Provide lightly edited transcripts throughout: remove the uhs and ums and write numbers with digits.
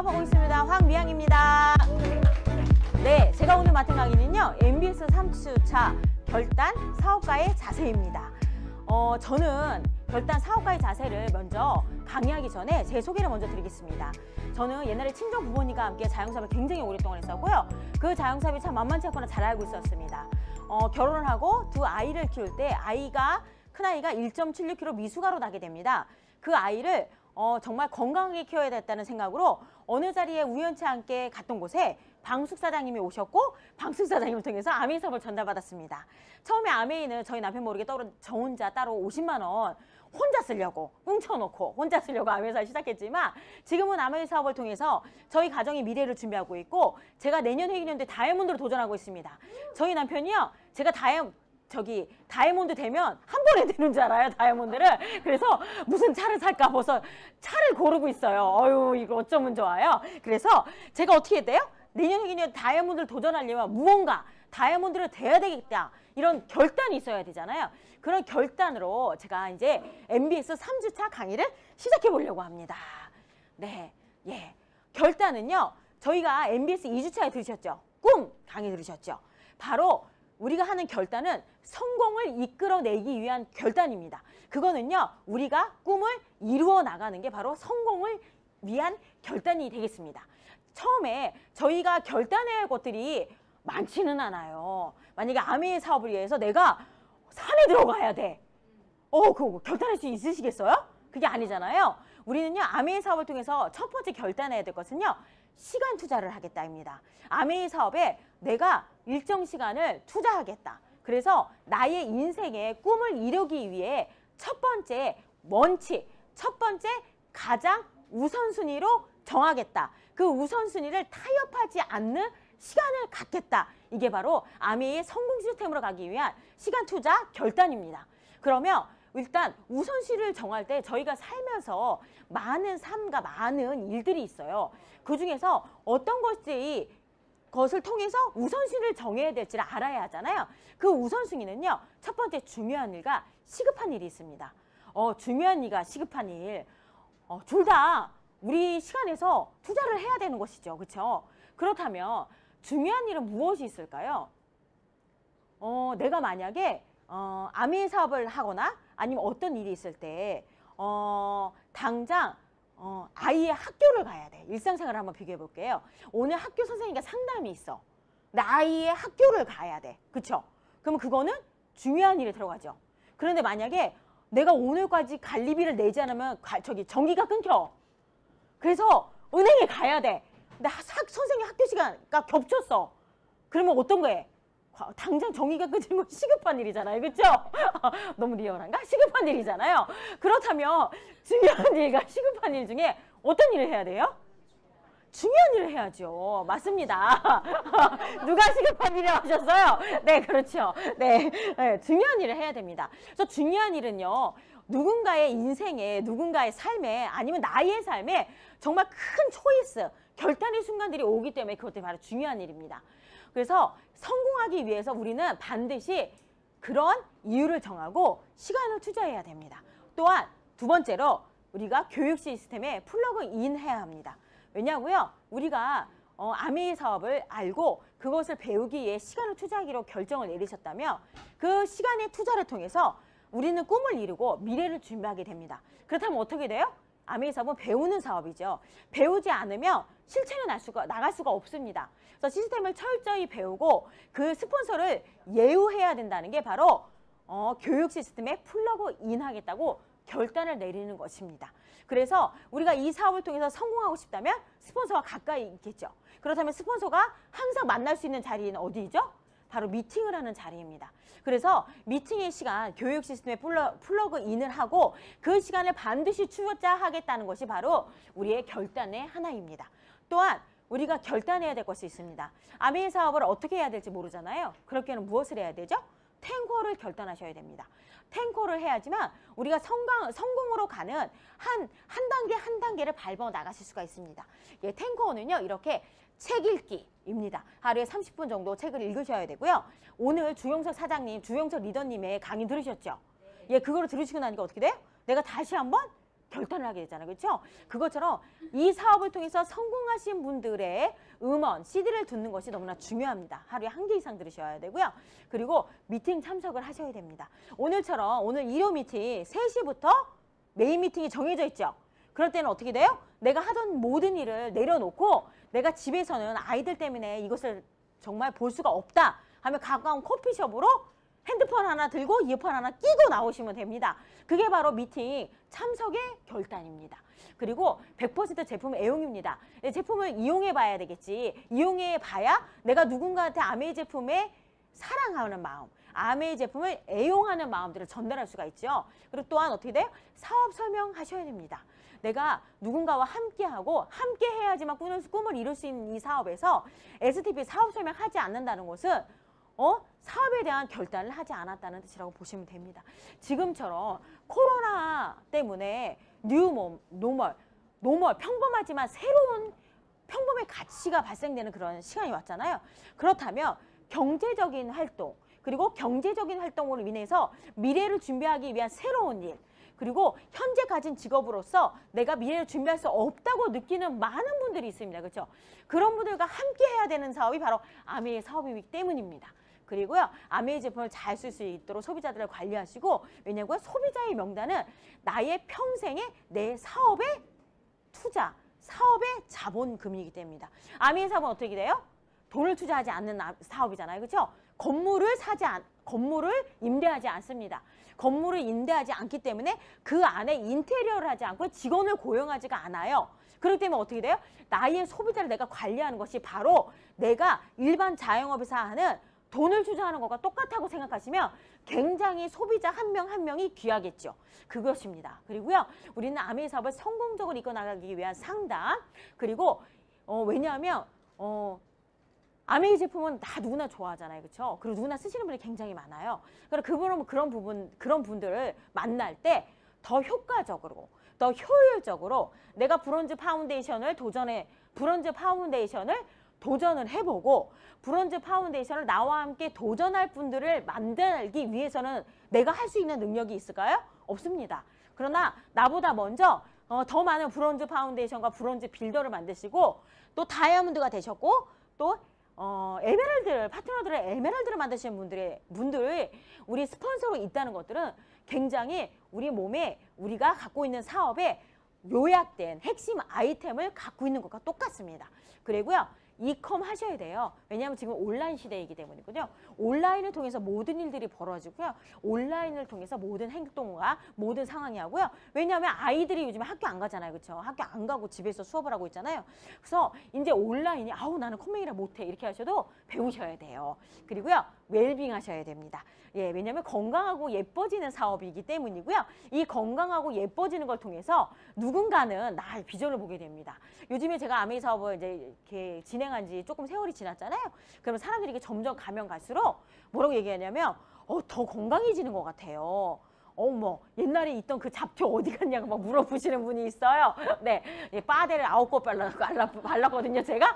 사업하고 있습니다. 황미향입니다. 네, 제가 오늘 맡은 강의는요, MBS 3주차 결단 사업가의 자세입니다. 저는 결단 사업가의 자세를 먼저 강의하기 전에 제 소개를 먼저 드리겠습니다. 저는 옛날에 친정 부모님과 함께 자영사업을 굉장히 오랫동안 했었고요. 그 자영사업이 참 만만치 않거나 잘 알고 있었습니다. 결혼을 하고 두 아이를 키울 때 큰아이가 1.76kg 미숙아로 나게 됩니다. 그 아이를 정말 건강하게 키워야 됐다는 생각으로 어느 자리에 우연치 않게 갔던 곳에 방숙 사장님이 오셨고 방숙 사장님을 통해서 아메이 사업을 전달받았습니다. 처음에 아메이는 저희 남편 모르게 저 혼자 따로 50만 원 혼자 쓰려고 뭉쳐놓고 혼자 쓰려고 아메이 사업을 시작했지만 지금은 아메이 사업을 통해서 저희 가정의 미래를 준비하고 있고 제가 내년 회계년도에 다이아몬드로 도전하고 있습니다. 저희 남편이요, 제가 다이아몬드 되면 한 번에 되는 줄 알아요, 다이아몬드를. 그래서 무슨 차를 살까 벌써 차를 고르고 있어요. 어휴, 이거 어쩌면 좋아요. 그래서 제가 어떻게 해야 돼요? 내년 회계년 다이아몬드를 도전하려면 무언가 다이아몬드를 돼야 되겠다, 이런 결단이 있어야 되잖아요. 그런 결단으로 제가 이제 MBS 3주차 강의를 시작해 보려고 합니다. 네, 예. 결단은요, 저희가 MBS 2주차에 들으셨죠? 꿈 강의 들으셨죠? 바로 우리가 하는 결단은 성공을 이끌어내기 위한 결단입니다. 그거는요, 우리가 꿈을 이루어 나가는 게 바로 성공을 위한 결단이 되겠습니다. 처음에 저희가 결단해야 할 것들이 많지는 않아요. 만약에 아메이 사업을 위해서 내가 산에 들어가야 돼. 그거 결단할 수 있으시겠어요? 그게 아니잖아요. 우리는요, 아메이 사업을 통해서 첫 번째 결단해야 될 것은요, 시간 투자를 하겠다입니다. 아메이 사업에 내가 일정 시간을 투자하겠다. 그래서 나의 인생의 꿈을 이루기 위해 첫 번째 원칙, 첫 번째 가장 우선순위로 정하겠다. 그 우선순위를 타협하지 않는 시간을 갖겠다. 이게 바로 아메이의 성공 시스템으로 가기 위한 시간 투자 결단입니다. 그러면 일단 우선순위를 정할 때 저희가 살면서 많은 삶과 많은 일들이 있어요. 그 중에서 어떤 것을 통해서 우선순위를 정해야 될지를 알아야 하잖아요. 그 우선순위는요, 첫 번째 중요한 일과 시급한 일이 있습니다. 중요한 일과 시급한 일, 둘 다 우리 시간에서 투자를 해야 되는 것이죠. 그렇죠? 그렇다면 중요한 일은 무엇이 있을까요? 내가 만약에 아메이 사업을 하거나 아니면 어떤 일이 있을 때 당장 아이의 학교를 가야 돼. 일상생활을 한번 비교해 볼게요. 오늘 학교 선생님과 상담이 있어. 근데 아이의 학교를 가야 돼. 그쵸? 그러면 그거는 중요한 일에 들어가죠. 그런데 만약에 내가 오늘까지 관리비를 내지 않으면 전기가 끊겨. 그래서 은행에 가야 돼. 근데 선생님 학교 시간과 겹쳤어. 그러면 어떤 거에? 당장 전기가 끊는 건 시급한 일이잖아요. 그렇죠? 너무 리얼한가? 시급한 일이잖아요. 그렇다면 중요한 일과 시급한 일 중에 어떤 일을 해야 돼요? 중요한 일을 해야죠. 맞습니다. 누가 시급한 일을 하셨어요? 네, 그렇죠. 네, 중요한 일을 해야 됩니다. 그래서 중요한 일은요, 누군가의 인생에, 누군가의 삶에, 아니면 나의 삶에 정말 큰 초이스, 결단의 순간들이 오기 때문에 그것들이 바로 중요한 일입니다. 그래서 성공하기 위해서 우리는 반드시 그런 이유를 정하고 시간을 투자해야 됩니다. 또한 두 번째로 우리가 교육 시스템에 플러그인 해야 합니다. 왜냐고요? 우리가 아메이 사업을 알고 그것을 배우기 위해 시간을 투자하기로 결정을 내리셨다면 그 시간의 투자를 통해서 우리는 꿈을 이루고 미래를 준비하게 됩니다. 그렇다면 어떻게 돼요? 아메이 사업은 배우는 사업이죠. 배우지 않으면 실천에 나갈 수가 없습니다. 그래서 시스템을 철저히 배우고 그 스폰서를 예우해야 된다는 게 바로 교육 시스템에 플러그인 하겠다고 결단을 내리는 것입니다. 그래서 우리가 이 사업을 통해서 성공하고 싶다면 스폰서가 가까이 있겠죠. 그렇다면 스폰서가 항상 만날 수 있는 자리는 어디죠? 바로 미팅을 하는 자리입니다. 그래서 미팅의 시간, 교육 시스템에 플러그인을 하고 그 시간을 반드시 투자하겠다는 것이 바로 우리의 결단의 하나입니다. 또한 우리가 결단해야 될 것이 있습니다. 아메이 사업을 어떻게 해야 될지 모르잖아요. 그렇게는 무엇을 해야 되죠? 탱커를 결단하셔야 됩니다. 탱커를 해야지만 우리가 성공으로 가는 한 단계 한 단계를 밟아 나가실 수가 있습니다. 예, 탱커는요, 이렇게 책 읽기입니다. 하루에 30분 정도 책을 읽으셔야 되고요. 오늘 주영석 사장님, 주영석 리더님의 강의 들으셨죠? 예, 그거를 들으시고 나니까 어떻게 돼요? 내가 다시 한번 결단을 하게 되잖아요. 그렇죠? 그것처럼 이 사업을 통해서 성공하신 분들의 음원, CD를 듣는 것이 너무나 중요합니다. 하루에 1개 이상 들으셔야 되고요. 그리고 미팅 참석을 하셔야 됩니다. 오늘처럼 오늘 일요 미팅 3시부터 메인 미팅이 정해져 있죠. 그럴 때는 어떻게 돼요? 내가 하던 모든 일을 내려놓고 내가 집에서는 아이들 때문에 이것을 정말 볼 수가 없다 하면 가까운 커피숍으로 핸드폰 하나 들고 이어폰 하나 끼고 나오시면 됩니다. 그게 바로 미팅 참석의 결단입니다. 그리고 100% 제품 애용입니다. 제품을 이용해 봐야 되겠지. 이용해 봐야 내가 누군가한테 아메이 제품에 사랑하는 마음, 아메이 제품을 애용하는 마음들을 전달할 수가 있죠. 그리고 또한 어떻게 돼요? 사업 설명하셔야 됩니다. 내가 누군가와 함께하고 함께 해야지만 꿈을 이룰 수 있는 이 사업에서 STP 사업 설명하지 않는다는 것은 사업에 대한 결단을 하지 않았다는 뜻이라고 보시면 됩니다. 지금처럼 코로나 때문에 노멀, 평범하지만 새로운 평범의 가치가 발생되는 그런 시간이 왔잖아요. 그렇다면 경제적인 활동, 그리고 경제적인 활동으로 인해서 미래를 준비하기 위한 새로운 일, 그리고 현재 가진 직업으로서 내가 미래를 준비할 수 없다고 느끼는 많은 분들이 있습니다. 그렇죠? 그런 분들과 함께 해야 되는 사업이 바로 아메이의 사업이기 때문입니다. 그리고요, 아메이 제품을 잘 쓸 수 있도록 소비자들을 관리하시고, 왜냐하면 소비자의 명단은 나의 평생의 내 사업의 투자, 사업의 자본금이기 때문입니다. 아메이 사업은 어떻게 돼요? 돈을 투자하지 않는 사업이잖아요. 그렇죠? 건물을 임대하지 않습니다. 건물을 임대하지 않기 때문에 그 안에 인테리어를 하지 않고 직원을 고용하지가 않아요. 그렇기 때문에 어떻게 돼요? 나의 소비자를 내가 관리하는 것이 바로 내가 일반 자영업에서 하는 돈을 투자하는 것과 똑같다고 생각하시면 굉장히 소비자 한 명 한 명이 귀하겠죠. 그것입니다. 그리고요, 우리는 아메이 사업을 성공적으로 이끌어나가기 위한 상담, 그리고 왜냐하면 아메이 제품은 다 누구나 좋아하잖아요. 그렇죠? 그리고 누구나 쓰시는 분이 굉장히 많아요. 그러면 그런 분들을 만날 때 더 효과적으로, 더 효율적으로 내가 브론즈 파운데이션을 도전을 해보고, 브론즈 파운데이션을 나와 함께 도전할 분들을 만들기 위해서는 내가 할 수 있는 능력이 있을까요? 없습니다. 그러나 나보다 먼저 더 많은 브론즈 파운데이션과 브론즈 빌더를 만드시고, 또 다이아몬드가 되셨고, 또 파트너들의 에메랄드를 만드시는 분들이 우리 스폰서로 있다는 것들은 굉장히 우리 몸에 우리가 갖고 있는 사업에 요약된 핵심 아이템을 갖고 있는 것과 똑같습니다. 그리고요, 이컴 하셔야 돼요. 왜냐하면 지금 온라인 시대이기 때문이거든요. 온라인을 통해서 모든 일들이 벌어지고요. 온라인을 통해서 모든 행동과 모든 상황이 하고요. 왜냐하면 아이들이 요즘에 학교 안 가잖아요. 그렇죠? 학교 안 가고 집에서 수업을 하고 있잖아요. 그래서 이제 온라인이 나는 컴맹이라 못해 이렇게 하셔도 배우셔야 돼요. 그리고요, 웰빙 하셔야 됩니다. 예, 왜냐하면 건강하고 예뻐지는 사업이기 때문이고요. 이 건강하고 예뻐지는 걸 통해서 누군가는 나의 비전을 보게 됩니다. 요즘에 제가 아메이 사업을 이제 이렇게 진행한 지 조금 세월이 지났잖아요. 그러면 사람들이 이게 점점 가면 갈수록 뭐라고 얘기하냐면 더 건강해지는 것 같아요. 옛날에 있던 그 잡초 어디 갔냐고 막 물어보시는 분이 있어요. 네, 바데를 9곱 발랐거든요, 제가.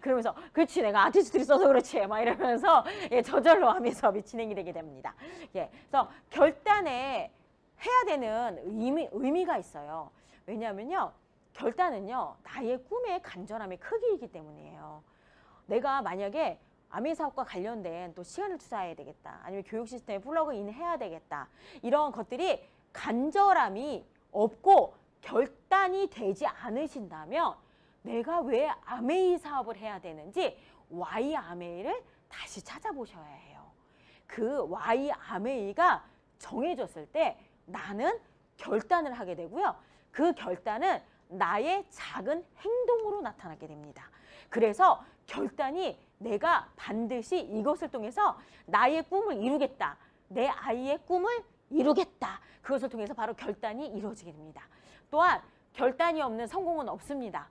그러면서 그렇지, 내가 아티스트를 써서 그렇지, 막 이러면서 저절로 아메이 사업이 진행이 되게 됩니다. 그래서 결단에 해야 되는 의미가 있어요. 왜냐하면요, 결단은요, 나의 꿈의 간절함의 크기이기 때문이에요. 내가 만약에 아메이 사업과 관련된 또 시간을 투자해야 되겠다, 아니면 교육 시스템에 플러그인 해야 되겠다, 이런 것들이 간절함이 없고 결단이 되지 않으신다면 내가 왜 아메이 사업을 해야 되는지 Y 아메이를 다시 찾아보셔야 해요. 그 Y 아메이가 정해졌을 때 나는 결단을 하게 되고요. 그 결단은 나의 작은 행동으로 나타나게 됩니다. 그래서 결단이 내가 반드시 이것을 통해서 나의 꿈을 이루겠다, 내 아이의 꿈을 이루겠다, 그것을 통해서 바로 결단이 이루어지게 됩니다. 또한 결단이 없는 성공은 없습니다.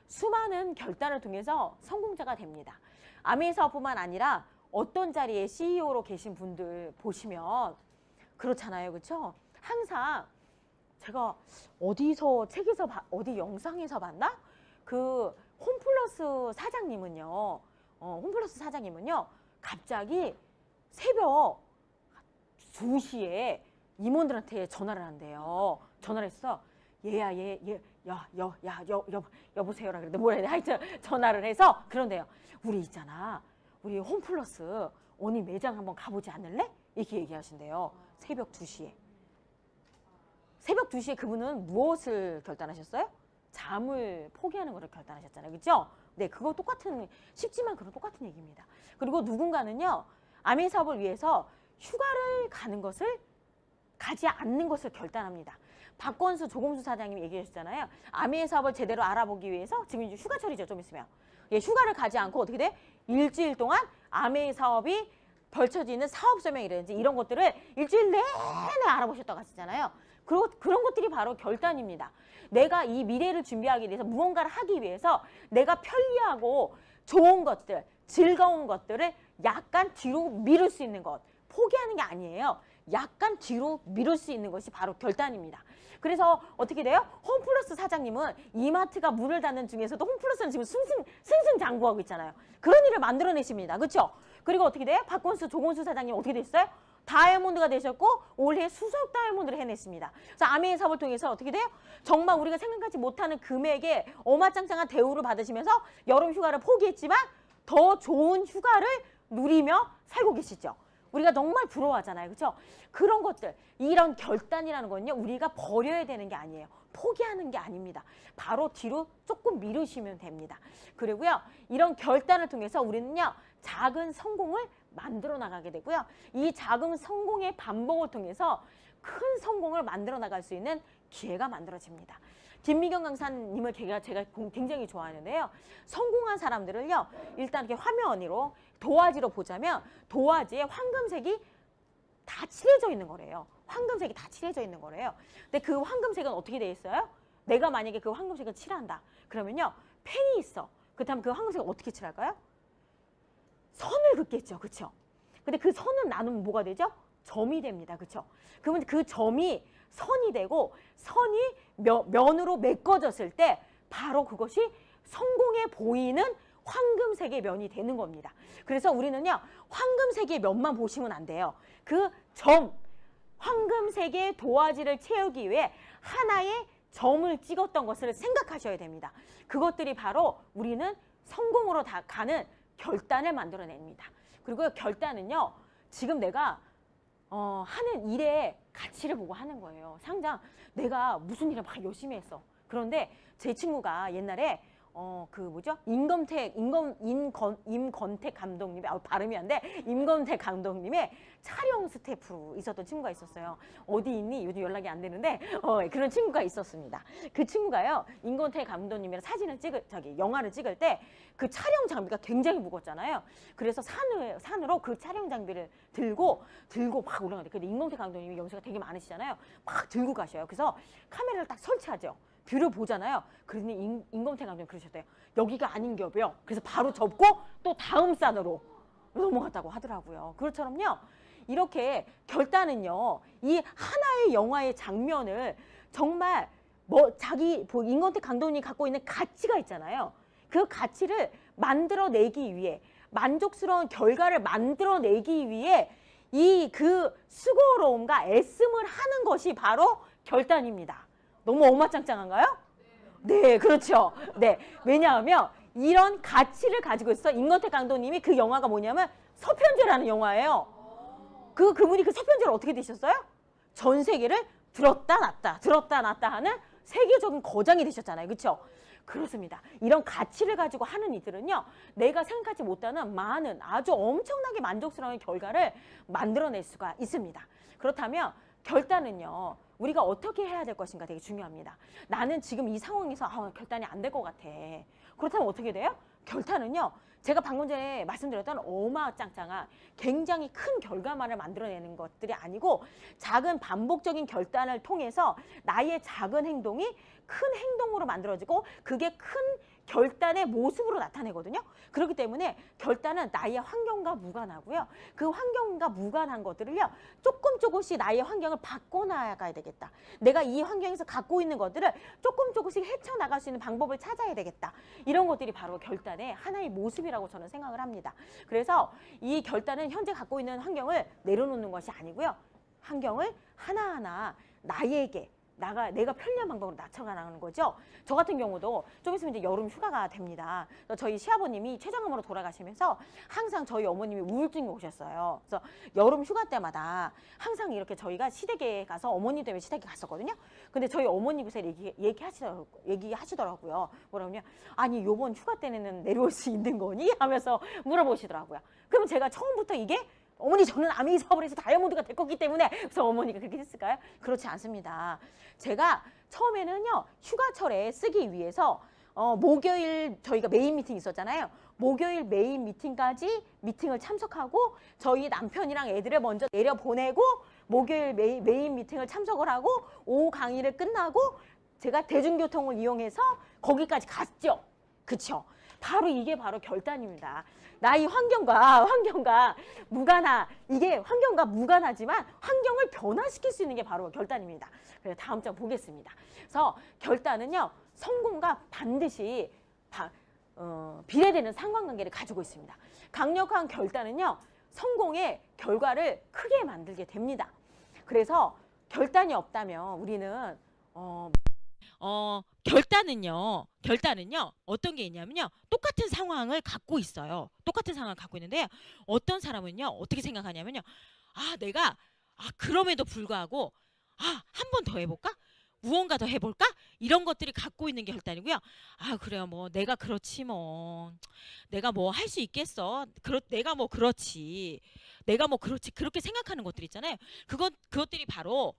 수많은 결단을 통해서 성공자가 됩니다. 아메이 사업뿐만 아니라 어떤 자리에 CEO로 계신 분들 보시면 그렇잖아요. 그렇죠? 항상 제가 어디서 책에서 어디 영상에서 봤나? 그 홈플러스 사장님은요, 갑자기 새벽 2시에 임원들한테 전화를 한대요. 전화를 해서 얘야, 여보세요라 그랬는데 뭐라 해야 돼? 하여튼 전화를 해서 그런데요. 우리 있잖아. 우리 홈플러스 언니 매장 한번 가보지 않을래? 이렇게 얘기하신대요. 새벽 2시에. 새벽 2시에 그분은 무엇을 결단하셨어요? 잠을 포기하는 것을 결단하셨잖아요. 그렇죠? 네, 그거 똑같은, 쉽지만 그런 똑같은 얘기입니다. 그리고 누군가는요. 아메 사업을 위해서 휴가를 가지 않는 것을 결단합니다. 박건수 조공수 사장님이 얘기해 주셨잖아요. 아메 사업을 제대로 알아보기 위해서 지금 이제 휴가철이죠. 좀 있으면. 예, 휴가를 가지 않고 어떻게 돼? 일주일 동안 아메 사업이 벌쳐져 있는 사업 설명이라든지 이런 것들을 일주일 내내 알아보셨다고 하시잖아요. 그런 것들이 바로 결단입니다. 내가 이 미래를 준비하기 위해서 무언가를 하기 위해서 내가 편리하고 좋은 것들, 즐거운 것들을 약간 뒤로 미룰 수 있는 것. 포기하는 게 아니에요. 약간 뒤로 미룰 수 있는 것이 바로 결단입니다. 그래서 어떻게 돼요? 홈플러스 사장님은 이마트가 문을 닫는 중에서도 홈플러스는 지금 승승장구하고 있잖아요. 그런 일을 만들어내십니다. 그렇죠? 그리고 어떻게 돼요? 박건수, 조건수 사장님 어떻게 됐어요? 다이아몬드가 되셨고 올해 수석 다이아몬드를 해냈습니다. 그래서 아메의 사업을 통해서 어떻게 돼요? 정말 우리가 생각하지 못하는 금액의 어마짱짱한 대우를 받으시면서 여름 휴가를 포기했지만 더 좋은 휴가를 누리며 살고 계시죠. 우리가 정말 부러워하잖아요. 그렇죠? 그런 것들, 이런 결단이라는 건요. 우리가 버려야 되는 게 아니에요. 포기하는 게 아닙니다. 바로 뒤로 조금 미루시면 됩니다. 그리고요. 이런 결단을 통해서 우리는요. 작은 성공을 만들어 나가게 되고요. 이 작은 성공의 반복을 통해서 큰 성공을 만들어 나갈 수 있는 기회가 만들어집니다. 김미경 강사님을 제가 굉장히 좋아하는데요. 성공한 사람들을요. 일단 이렇게 화면으로 도화지로 보자면 도화지에 황금색이 다 칠해져 있는 거래요. 황금색이 다 칠해져 있는 거래요. 근데 그 황금색은 어떻게 돼 있어요? 내가 만약에 그 황금색을 칠한다. 그러면요. 펜이 있어. 그렇다면 그 황금색을 어떻게 칠할까요? 선을 긋겠죠. 그렇죠? 근데 그 선을 나누면 뭐가 되죠? 점이 됩니다. 그렇죠? 그러면 그 점이 선이 되고 선이 면으로 메꿔졌을 때 바로 그것이 성공해 보이는 황금색의 면이 되는 겁니다. 그래서 우리는요. 황금색의 면만 보시면 안 돼요. 그 점, 황금색의 도화지를 채우기 위해 하나의 점을 찍었던 것을 생각하셔야 됩니다. 그것들이 바로 우리는 성공으로 다 가는 결단을 만들어냅니다. 그리고 결단은요. 지금 내가 하는 일의 가치를 보고 하는 거예요. 상장 내가 무슨 일을 막 열심히 했어. 그런데 제 친구가 옛날에 임건택 감독님의 발음이 안 돼. 임건택 감독님의 촬영 스태프로 있었던 친구가 있었어요. 어디 있니? 요즘 연락이 안 되는데 그런 친구가 있었습니다. 그 친구가요. 임건택 감독님이랑 영화를 찍을 때 그 촬영 장비가 굉장히 무겁잖아요. 그래서 산으로 그 촬영 장비를 들고 막 올라가는데 근데 임건택 감독님이 연세가 되게 많으시잖아요. 막 들고 가셔요. 그래서 카메라를 딱 설치하죠. 뷰를 보잖아요. 그러니 임건택 감독님 그러셨대요. 여기가 아닌겨벼. 그래서 바로 접고 또 다음 산으로 넘어갔다고 하더라고요. 그것처럼요. 이렇게 결단은요. 이 하나의 영화의 장면을 정말 임건택 감독님이 갖고 있는 가치가 있잖아요. 그 가치를 만들어내기 위해 만족스러운 결과를 만들어내기 위해 그 수고로움과 애씀을 하는 것이 바로 결단입니다. 너무 엉망짱짱한가요? 네, 그렇죠. 네, 왜냐하면 이런 가치를 가지고 있어. 임건택 감독님이 그 영화가 뭐냐면 서편제라는 영화예요. 그분이 그 서편제를 어떻게 되셨어요? 전 세계를 들었다 놨다 하는 세계적인 거장이 되셨잖아요. 그렇죠? 그렇습니다. 이런 가치를 가지고 하는 이들은요. 내가 생각하지 못하는 많은 아주 엄청나게 만족스러운 결과를 만들어낼 수가 있습니다. 그렇다면 결단은요. 우리가 어떻게 해야 될 것인가 되게 중요합니다. 나는 지금 이 상황에서 결단이 안 될 것 같아. 그렇다면 어떻게 돼요? 결단은요. 제가 방금 전에 말씀드렸던 어마짱짱한 굉장히 큰 결과만을 만들어내는 것들이 아니고 작은 반복적인 결단을 통해서 나의 작은 행동이 큰 행동으로 만들어지고 그게 큰 결단의 모습으로 나타내거든요. 그렇기 때문에 결단은 나의 환경과 무관하고요. 그 환경과 무관한 것들을요. 조금씩 나의 환경을 바꿔나가야 되겠다. 내가 이 환경에서 갖고 있는 것들을 조금씩 헤쳐나갈 수 있는 방법을 찾아야 되겠다. 이런 것들이 바로 결단의 하나의 모습이라고 저는 생각을 합니다. 그래서 이 결단은 현재 갖고 있는 환경을 내려놓는 것이 아니고요. 환경을 하나하나 나에게 내가 편리한 방법으로 낮춰가는 거죠. 저 같은 경우도 좀 있으면 이제 여름 휴가가 됩니다. 저희 시아버님이 췌장암으로 돌아가시면서 항상 저희 어머님이 우울증이 오셨어요. 그래서 여름 휴가 때마다 항상 이렇게 저희가 시댁에 가서 어머님 때문에 시댁에 갔었거든요. 근데 저희 어머님께서 얘기하시더라고요. 뭐라고요? 아니 요번 휴가 때는 내려올 수 있는 거니? 하면서 물어보시더라고요. 그럼 제가 처음부터 이게 어머니 저는 아메이 사업을 해서 다이아몬드가 될 거기 때문에 그래서 어머니가 그렇게 했을까요? 그렇지 않습니다. 제가 처음에는요 휴가철에 쓰기 위해서 목요일 저희가 메인 미팅 있었잖아요. 목요일 메인 미팅까지 미팅을 참석하고 저희 남편이랑 애들을 먼저 내려보내고 목요일 메인 미팅을 참석을 하고 오후 강의를 끝나고 제가 대중교통을 이용해서 거기까지 갔죠. 그쵸? 이게 바로 결단입니다. 나의 환경과 무관하, 이게 환경과 무관하지만 환경을 변화시킬 수 있는 게 바로 결단입니다. 그래서 다음 장 보겠습니다. 그래서 결단은요, 성공과 반드시 비례되는 상관관계를 가지고 있습니다. 강력한 결단은요, 성공의 결과를 크게 만들게 됩니다. 그래서 결단이 없다면 우리는 결단은요 어떤 게 있냐면요 똑같은 상황을 갖고 있어요. 똑같은 상황을 갖고 있는데요, 어떤 사람은요 어떻게 생각하냐면요, 내가 그럼에도 불구하고 한 번 더 해볼까, 무언가 더 해볼까, 이런 것들이 갖고 있는 게 결단이고요. 그래요, 뭐 내가 그렇지, 뭐 내가 뭐 할 수 있겠어, 내가 뭐 그렇지 그렇게 생각하는 것들 있잖아요. 그것들이 바로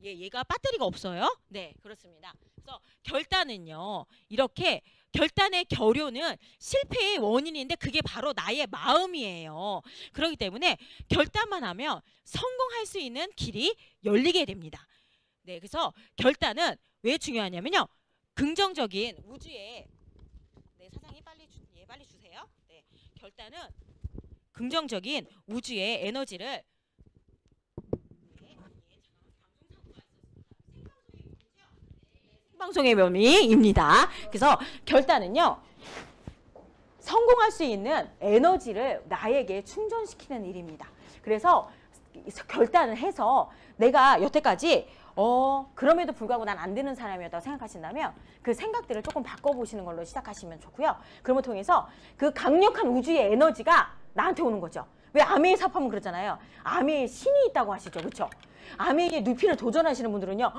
얘가 배터리가 없어요. 네, 그렇습니다. 그래서 결단은요, 이렇게 결단의 결효는 실패의 원인인데 그게 바로 나의 마음이에요. 그렇기 때문에 결단만 하면 성공할 수 있는 길이 열리게 됩니다. 네, 그래서 결단은 왜 중요하냐면요, 긍정적인 우주의 사장님 빨리 주세요. 네, 결단은 긍정적인 우주의 에너지를 방송의 묘미입니다. 그래서 결단은요, 성공할 수 있는 에너지를 나에게 충전시키는 일입니다. 그래서 결단을 해서 내가 여태까지 그럼에도 불구하고 난 안 되는 사람이었다고 생각하신다면 그 생각들을 조금 바꿔보시는 걸로 시작하시면 좋고요. 그걸 통해서 그 강력한 우주의 에너지가 나한테 오는 거죠. 왜 아메이 사업하면 그러잖아요. 아메이 신이 있다고 하시죠. 그렇죠? 아메이의 늪이를 도전하시는 분들은요,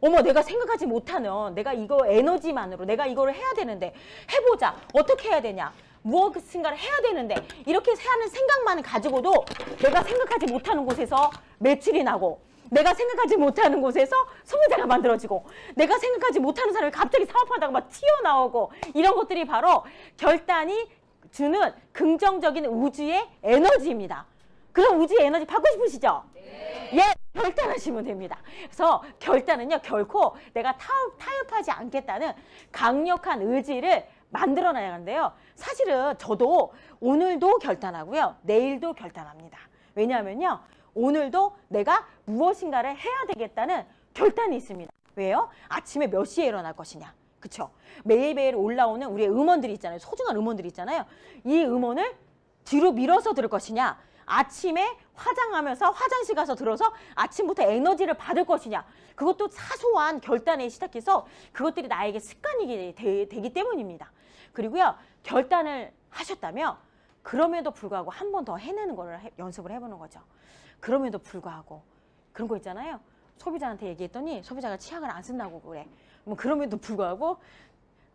어머, 내가 생각하지 못하는, 내가 이거 에너지만으로 내가 이거를 해야 되는데, 해보자, 어떻게 해야 되냐, 무엇인가를 해야 되는데, 이렇게 하는 생각만 가지고도 내가 생각하지 못하는 곳에서 매출이 나고, 내가 생각하지 못하는 곳에서 소비자가 만들어지고, 내가 생각하지 못하는 사람이 갑자기 사업하다가 막 튀어나오고, 이런 것들이 바로 결단이 주는 긍정적인 우주의 에너지입니다. 그럼 우주의 에너지 받고 싶으시죠? 네. 예, 결단하시면 됩니다. 그래서 결단은요, 결코 내가 타협하지 않겠다는 강력한 의지를 만들어내야 하는데요. 사실은 저도 오늘도 결단하고요, 내일도 결단합니다. 왜냐하면요, 오늘도 내가 무엇인가를 해야 되겠다는 결단이 있습니다. 왜요? 아침에 몇 시에 일어날 것이냐. 그쵸? 매일매일 올라오는 우리의 음원들이 있잖아요. 소중한 음원들이 있잖아요. 이 음원을 뒤로 밀어서 들을 것이냐, 아침에 화장하면서 화장실 가서 들어서 아침부터 에너지를 받을 것이냐, 그것도 사소한 결단에 시작해서 그것들이 나에게 습관이 되기 때문입니다. 그리고요, 결단을 하셨다면 그럼에도 불구하고 한 번 더 해내는 거를 연습을 해보는 거죠. 그럼에도 불구하고 그런 거 있잖아요. 소비자한테 얘기했더니 소비자가 치약을 안 쓴다고 그래. 그럼에도 불구하고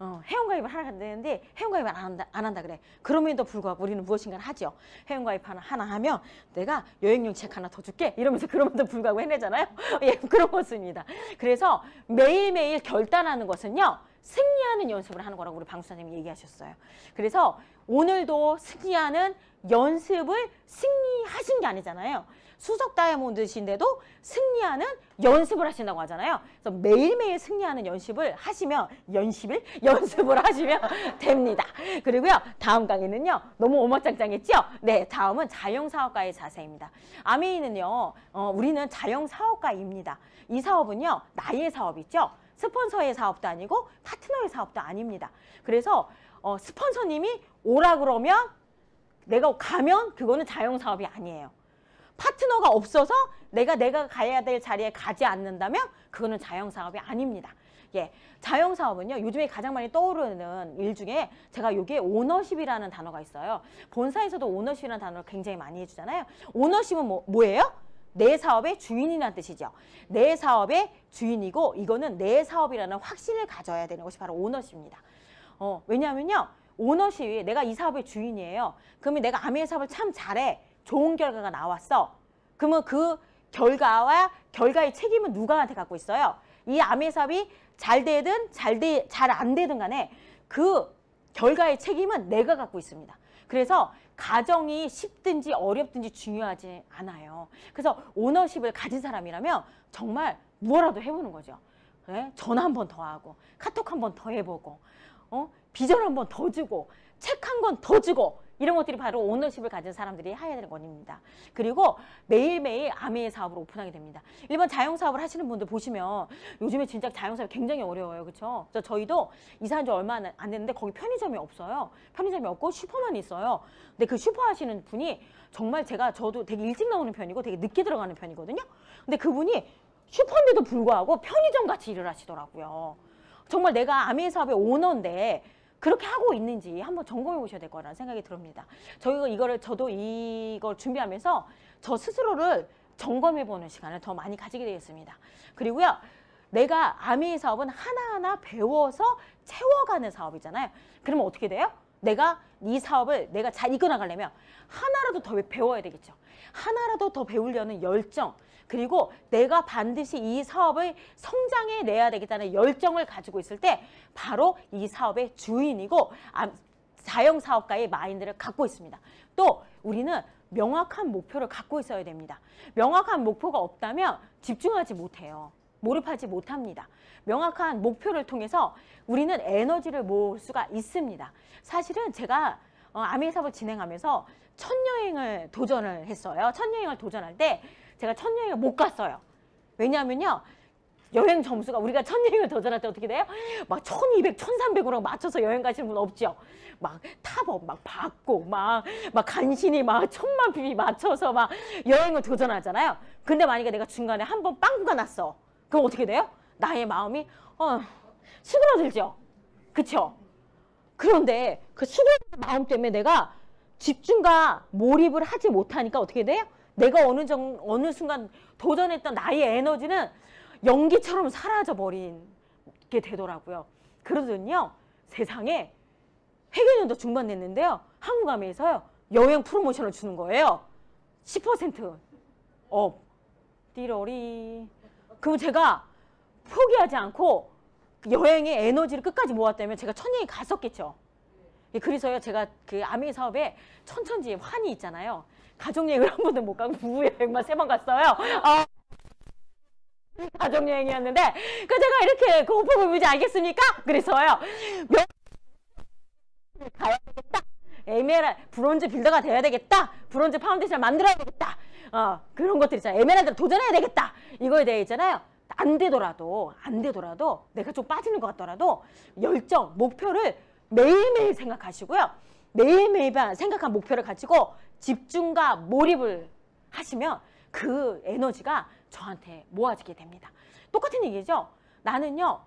회원가입을 하나 되는데 회원가입을 안 한다 그래. 그럼에도 불구하고 우리는 무엇인가를 하죠. 회원가입 하나 하면 내가 여행용 책 하나 더 줄게, 이러면서 그럼에도 불구하고 해내잖아요. 예, 그런 것입니다. 그래서 매일매일 결단하는 것은요, 승리하는 연습을 하는 거라고 우리 방수사님이 얘기하셨어요. 그래서 오늘도 승리하는 연습을 승리하신 게 아니잖아요. 수석 다이아몬드신데도 승리하는 연습을 하신다고 하잖아요. 그래서 매일매일 승리하는 연습을 하시면 됩니다. 그리고요, 다음 강의는요, 너무 오막장장했죠? 네, 다음은 자영사업가의 자세입니다. 아메이는요, 우리는 자영사업가입니다. 이 사업은요, 나의 사업이죠. 스폰서의 사업도 아니고 파트너의 사업도 아닙니다. 그래서 스폰서님이 오라 그러면 내가 가면 그거는 자영사업이 아니에요. 파트너가 없어서 내가 가야 될 자리에 가지 않는다면 그거는 자영사업이 아닙니다. 예, 자영사업은요, 요즘에 가장 많이 떠오르는 일 중에 제가 요게 오너십이라는 단어가 있어요. 본사에서도 오너십이라는 단어를 굉장히 많이 해주잖아요. 오너십은 뭐예요? 내 사업의 주인이라는 뜻이죠. 내 사업의 주인이고 이거는 내 사업이라는 확신을 가져야 되는 것이 바로 오너십입니다. 왜냐하면요, 오너십이 내가 이 사업의 주인이에요. 그러면 내가 아메 사업을 참 잘해. 좋은 결과가 나왔어. 그러면 그 결과의 책임은 누구한테 갖고 있어요? 이 아메 사업이 잘 되든 잘 안 되든 간에 그 결과의 책임은 내가 갖고 있습니다. 그래서 가정이 쉽든지 어렵든지 중요하지 않아요. 그래서 오너십을 가진 사람이라면 정말 무엇라도 해보는 거죠. 네? 전화 한 번 더 하고 카톡 한 번 더 해보고 비전 한 번 더 주고 책 한 권 더 주고 이런 것들이 바로 오너십을 가진 사람들이 해야 되는 겁니다. 그리고 매일매일 아메의 사업을 오픈하게 됩니다. 일반 자영사업을 하시는 분들 보시면 요즘에 진짜 자영사업이 굉장히 어려워요. 그렇죠? 저희도 이사한 지 얼마 안 됐는데 거기 편의점이 없어요. 편의점이 없고 슈퍼만 있어요. 근데 그 슈퍼 하시는 분이 정말 저도 되게 일찍 나오는 편이고 되게 늦게 들어가는 편이거든요. 근데 그분이 슈퍼인데도 불구하고 편의점 같이 일을 하시더라고요. 정말 내가 아메 사업의 오너인데 그렇게 하고 있는지 한번 점검해 보셔야 될 거라는 생각이 듭니다. 저도 이걸 준비하면서 저 스스로를 점검해 보는 시간을 더 많이 가지게 되겠습니다. 그리고요, 내가 아메 사업은 하나하나 배워서 채워가는 사업이잖아요. 그러면 어떻게 돼요? 내가 이 사업을 내가 잘 이끌어나가려면 하나라도 더 배워야 되겠죠. 하나라도 더 배우려는 열정, 그리고 내가 반드시 이 사업을 성장해 내야 되겠다는 열정을 가지고 있을 때 바로 이 사업의 주인이고 자영사업가의 마인드를 갖고 있습니다. 또 우리는 명확한 목표를 갖고 있어야 됩니다. 명확한 목표가 없다면 집중하지 못해요. 몰입하지 못합니다. 명확한 목표를 통해서 우리는 에너지를 모을 수가 있습니다. 사실은 제가 아메 사업을 진행하면서 첫 여행을 도전을 했어요. 첫 여행을 도전할 때 제가 첫 여행을 못 갔어요. 왜냐하면요, 여행 점수가 우리가 첫 여행을 도전할 때 어떻게 돼요? 막 1200, 1300으로 맞춰서 여행 가시는 분 없죠? 막 탑업 막 받고 막 간신히 막 1000만 PB 맞춰서 막 여행을 도전하잖아요. 근데 만약에 내가 중간에 한번 빵꾸가 났어. 그럼 어떻게 돼요? 나의 마음이 수그러들죠. 그쵸? 그런데 그 수그러든 마음 때문에 내가 집중과 몰입을 하지 못하니까 어떻게 돼요? 내가 어느 순간 도전했던 나의 에너지는 연기처럼 사라져 버리게 되더라고요. 그러더니요, 세상에 회계연도 중반됐는데요, 한국아메에서요 여행 프로모션을 주는 거예요. 10% 업. 띠러리. 그럼 제가 포기하지 않고 여행의 에너지를 끝까지 모았다면 제가 첫 여행 갔었겠죠. 그래서요, 제가 그 아메 사업에 천천지 환이 있잖아요. 가족여행을 한 번도 못 가고 부부여행만 3번 갔어요. 가족여행이었는데 제가 이렇게 그 호흡을 보지 알겠습니까? 그래서요, 가야 되겠다. 에메랄드 브론즈 빌더가 돼야 되겠다. 브론즈 파운데이션을 만들어야 되겠다. 그런 것들 있잖아요. 에메랄드를 도전해야 되겠다. 이거에 대해 있잖아요. 안 되더라도 내가 좀 빠지는 것 같더라도 열정, 목표를 매일매일 생각하시고요. 매일매일 생각한 목표를 가지고 집중과 몰입을 하시면 그 에너지가 저한테 모아지게 됩니다. 똑같은 얘기죠. 나는요,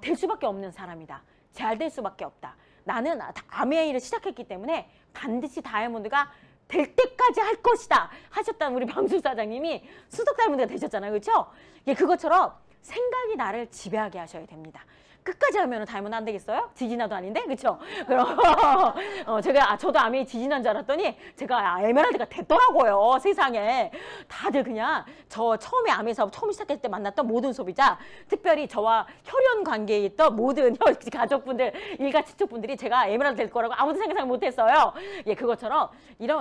될 수밖에 없는 사람이다. 잘 될 수밖에 없다. 나는 아메이를 시작했기 때문에 반드시 다이아몬드가 될 때까지 할 것이다 하셨던 우리 방수 사장님이 수석 다이아몬드가 되셨잖아요. 그렇죠? 예, 그것처럼 생각이 나를 지배하게 하셔야 됩니다. 끝까지 하면 다이아몬드 안 되겠어요? 지진아도 아닌데? 그쵸? 그럼 저도 아메이 지진한 줄 알았더니 제가 에메랄드가 됐더라고요. 세상에. 다들 그냥 저 처음에 아메이 사업 처음 시작했을 때 만났던 모든 소비자, 특별히 저와 혈연 관계에 있던 모든 가족분들, 일가 친척분들이 제가 에메랄드 될 거라고 아무도 생각 못했어요. 예, 그것처럼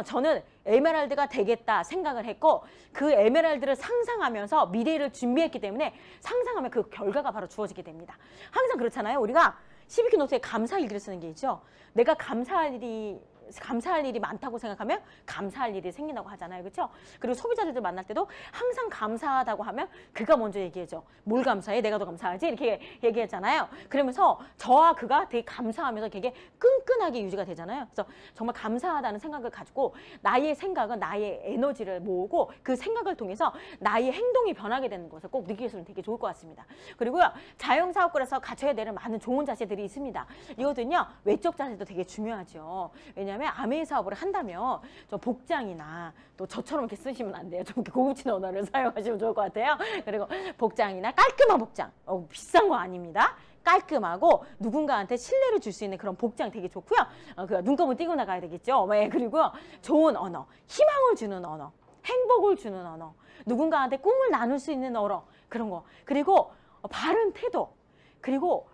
저는 에메랄드가 되겠다 생각을 했고, 그 에메랄드를 상상하면서 미래를 준비했기 때문에 상상하면 그 결과가 바로 주어지게 됩니다. 항상 그렇잖아요. 우리가 12기 노트에 감사일기를 쓰는 게 있죠. 내가 감사할 일이 감사할 일이 많다고 생각하면 감사할 일이 생긴다고 하잖아요. 그렇죠? 그리고 소비자들도 만날 때도 항상 감사하다고 하면 그가 먼저 얘기해줘. 뭘 감사해? 내가 더 감사하지? 이렇게 얘기했잖아요. 그러면서 저와 그가 되게 감사하면서 되게 끈끈하게 유지가 되잖아요. 그래서 정말 감사하다는 생각을 가지고 나의 생각은 나의 에너지를 모으고 그 생각을 통해서 나의 행동이 변하게 되는 것을 꼭 느끼시면 되게 좋을 것 같습니다. 그리고요. 자영사업권에서 갖춰야 되는 많은 좋은 자세들이 있습니다. 이것은요. 외적 자세도 되게 중요하죠. 왜냐하면 아메이 사업을 한다면 좀 복장이나 또 저처럼 이렇게 쓰시면 안 돼요. 좀 이렇게 고급진 언어를 사용하시면 좋을 것 같아요. 그리고 복장이나 깔끔한 복장. 비싼 거 아닙니다. 깔끔하고 누군가한테 신뢰를 줄 수 있는 그런 복장 되게 좋고요. 그 눈곱을 띄고 나가야 되겠죠. 네, 그리고 좋은 언어, 희망을 주는 언어, 행복을 주는 언어, 누군가한테 꿈을 나눌 수 있는 언어 그런 거. 그리고 바른 태도, 그리고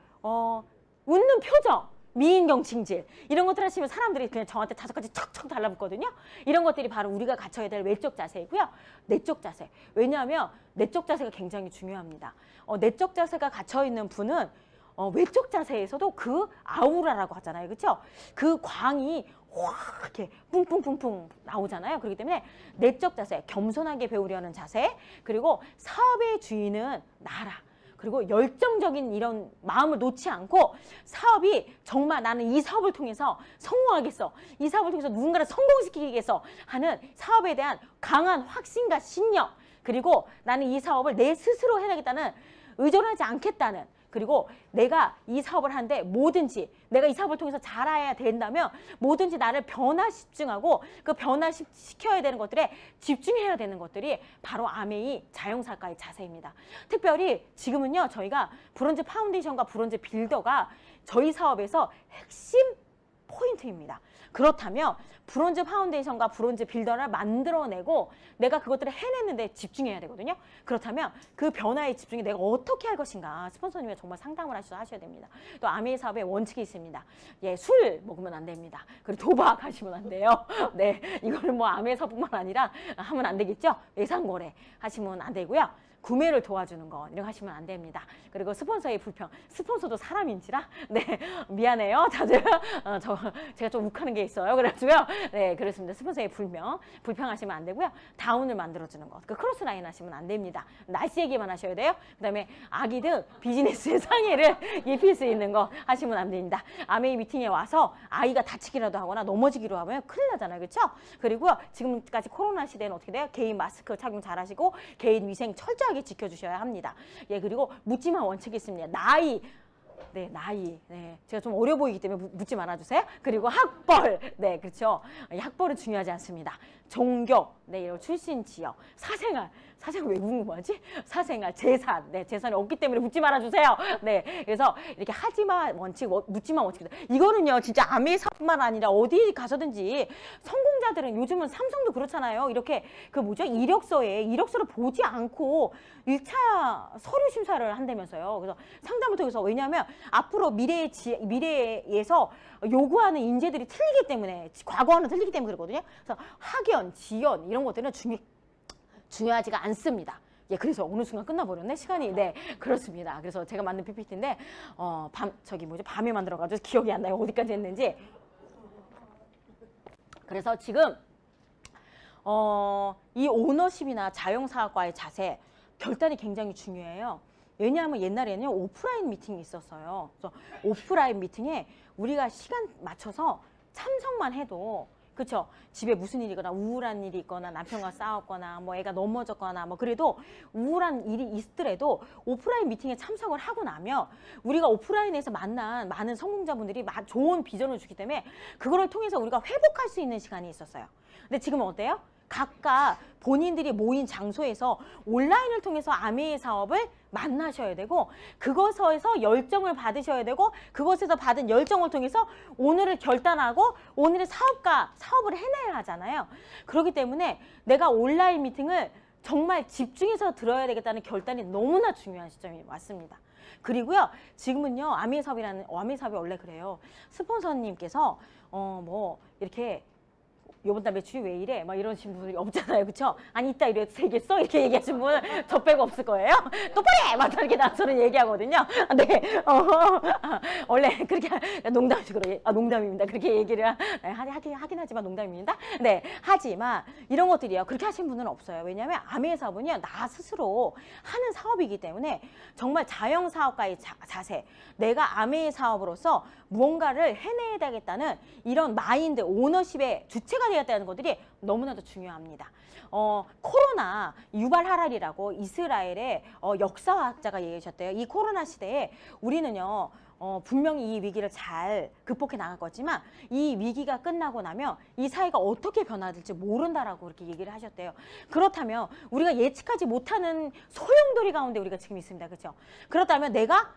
웃는 표정. 미인경 칭질 이런 것들 하시면 사람들이 그냥 저한테 5가지 척척 달라붙거든요. 이런 것들이 바로 우리가 갖춰야 될 외적 자세이고요. 내적 자세. 왜냐하면 내적 자세가 굉장히 중요합니다. 내적 자세가 갖춰 있는 분은 외적 자세에서도 그 아우라라고 하잖아요. 그렇죠? 그 광이 확 이렇게 뿡뿡뿡뿡 나오잖아요. 그렇기 때문에 내적 자세, 겸손하게 배우려는 자세, 그리고 사업의 주인은 나라. 그리고 열정적인 이런 마음을 놓지 않고 사업이 정말 나는 이 사업을 통해서 성공하겠어. 이 사업을 통해서 누군가를 성공시키겠어 하는 사업에 대한 강한 확신과 신념. 그리고 나는 이 사업을 내 스스로 해내겠다는 의존하지 않겠다는 그리고 내가 이 사업을 하는데 뭐든지 내가 이 사업을 통해서 잘해야 된다면 뭐든지 나를 변화시키고 그 변화시켜야 되는 것들에 집중해야 되는 것들이 바로 아메이 자영사과의 자세입니다. 특별히 지금은요 저희가 브론즈 파운데이션과 브론즈 빌더가 저희 사업에서 핵심 포인트입니다. 그렇다면 브론즈 파운데이션과 브론즈 빌더를 만들어내고 내가 그것들을 해냈는데 집중해야 되거든요. 그렇다면 그 변화에 집중이 내가 어떻게 할 것인가 스폰서님이 정말 상담을 하셔야 됩니다. 또 아메이 사업의 원칙이 있습니다. 예, 술 먹으면 안 됩니다. 그리고 도박하시면 안 돼요. 네, 이거는 뭐 아메이 사업뿐만 아니라 하면 안 되겠죠. 외상거래 하시면 안 되고요. 구매를 도와주는 거 이런 거 하시면 안 됩니다. 그리고 스폰서의 불평, 스폰서도 사람인지라 네 미안해요 다들 제가 좀 욱하는 게 있어요. 그래가지고요 네 그렇습니다. 스폰서의 불평하시면 안 되고요. 다운을 만들어주는 거, 그 크로스 라인 하시면 안 됩니다. 날씨 얘기만 하셔야 돼요. 그다음에 아기 등 비즈니스의 상해를 입힐 수 있는 거 하시면 안 됩니다. 아메이 미팅에 와서 아이가 다치기라도 하거나 넘어지기로 하면 큰일 나잖아요. 그렇죠? 그리고요 지금까지 코로나 시대는 어떻게 돼요? 개인 마스크 착용 잘 하시고 개인 위생 철저하게 지켜주셔야 합니다. 예, 그리고 묻지마 원칙이 있습니다. 나이. 네, 나이. 네, 제가 좀 어려 보이기 때문에 묻지 말아주세요. 그리고 학벌. 네, 그렇죠. 학벌은 중요하지 않습니다. 종교, 네, 이런 출신 지역, 사생활. 사생활 왜 궁금하지? 사생활, 재산. 네, 재산이 없기 때문에 묻지 말아주세요. 네, 그래서 이렇게 하지마 원칙, 묻지마 원칙. 이거는요, 진짜 아메이 사업뿐만 아니라 어디 가서든지 성공자들은 요즘은 삼성도 그렇잖아요. 이렇게 그 뭐죠? 이력서를 보지 않고 1차 서류 심사를 한다면서요. 그래서 상담을 통해서 왜냐하면 앞으로 미래에서 요구하는 인재들이 틀리기 때문에 과거와는 틀리기 때문에 그러거든요. 그래서 학연, 지연 이런 것들은 중요하지가 않습니다. 예, 그래서 어느 순간 끝나버렸네 시간이. 네, 그렇습니다. 그래서 제가 만든 PPT인데 밤에 만들어가지고 기억이 안 나요. 어디까지 했는지. 그래서 지금 이 오너십이나 자영사학과의 자세 결단이 굉장히 중요해요. 왜냐하면 옛날에는 오프라인 미팅이 있었어요. 그래서 오프라인 미팅에 우리가 시간 맞춰서 참석만 해도 그렇죠. 집에 무슨 일이 있거나 우울한 일이 있거나 남편과 싸웠거나 뭐 애가 넘어졌거나 뭐 그래도 우울한 일이 있더라도 오프라인 미팅에 참석을 하고 나면 우리가 오프라인에서 만난 많은 성공자분들이 좋은 비전을 주기 때문에 그거를 통해서 우리가 회복할 수 있는 시간이 있었어요. 근데 지금은 어때요? 각각 본인들이 모인 장소에서 온라인을 통해서 아메이 사업을 만나셔야 되고 그것에서 열정을 받으셔야 되고 그것에서 받은 열정을 통해서 오늘을 결단하고 오늘의 사업을 해내야 하잖아요. 그렇기 때문에 내가 온라인 미팅을 정말 집중해서 들어야 되겠다는 결단이 너무나 중요한 시점이 왔습니다. 그리고요 지금은요 아메이 사업이 원래 그래요. 스폰서님께서 뭐 이렇게 요번 달 매출이 왜 이래? 막 이러신 분이 없잖아요. 그쵸? 아니, 이따 이래도 되겠어? 이렇게 얘기하신 분은 저 빼고 없을 거예요. 똑바로 해! 막 이렇게 나서는 얘기하거든요. 네. 원래 그렇게, 농담식으로, 농담입니다. 그렇게 얘기를 하긴 하지만 농담입니다. 네. 하지만 이런 것들이요. 그렇게 하신 분은 없어요. 왜냐하면 아메이 사업은요. 나 스스로 하는 사업이기 때문에 정말 자영사업가의 자세, 내가 아메이 사업으로서 무언가를 해내야 되겠다는 이런 마인드, 오너십의 주체가 되었다는 것들이 너무나도 중요합니다. 코로나 유발 하랄이라고 이스라엘의 역사학자가 얘기하셨대요. 이 코로나 시대에 우리는요. 분명히 이 위기를 잘 극복해 나갈 거지만 이 위기가 끝나고 나면 이 사회가 어떻게 변화될지 모른다라고 그렇게 얘기를 하셨대요. 그렇다면 우리가 예측하지 못하는 소용돌이 가운데 우리가 지금 있습니다. 그렇죠? 그렇다면 내가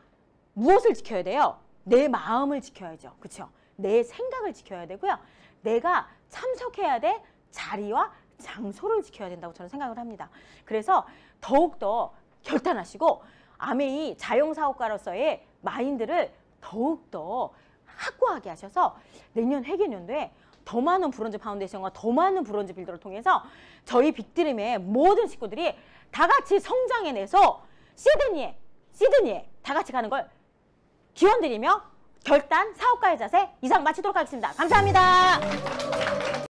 무엇을 지켜야 돼요? 내 마음을 지켜야죠. 그렇죠? 내 생각을 지켜야 되고요. 내가 참석해야 될 자리와 장소를 지켜야 된다고 저는 생각을 합니다. 그래서 더욱더 결단하시고 아메이 자영사업가로서의 마인드를 더욱더 확고하게 하셔서 내년 회계연도에 더 많은 브론즈 파운데이션과 더 많은 브론즈 빌더를 통해서 저희 빅드림의 모든 식구들이 다 같이 성장해내서 시드니에 다 같이 가는 걸 기원드리며 결단 사업가의 자세 이상 마치도록 하겠습니다. 감사합니다.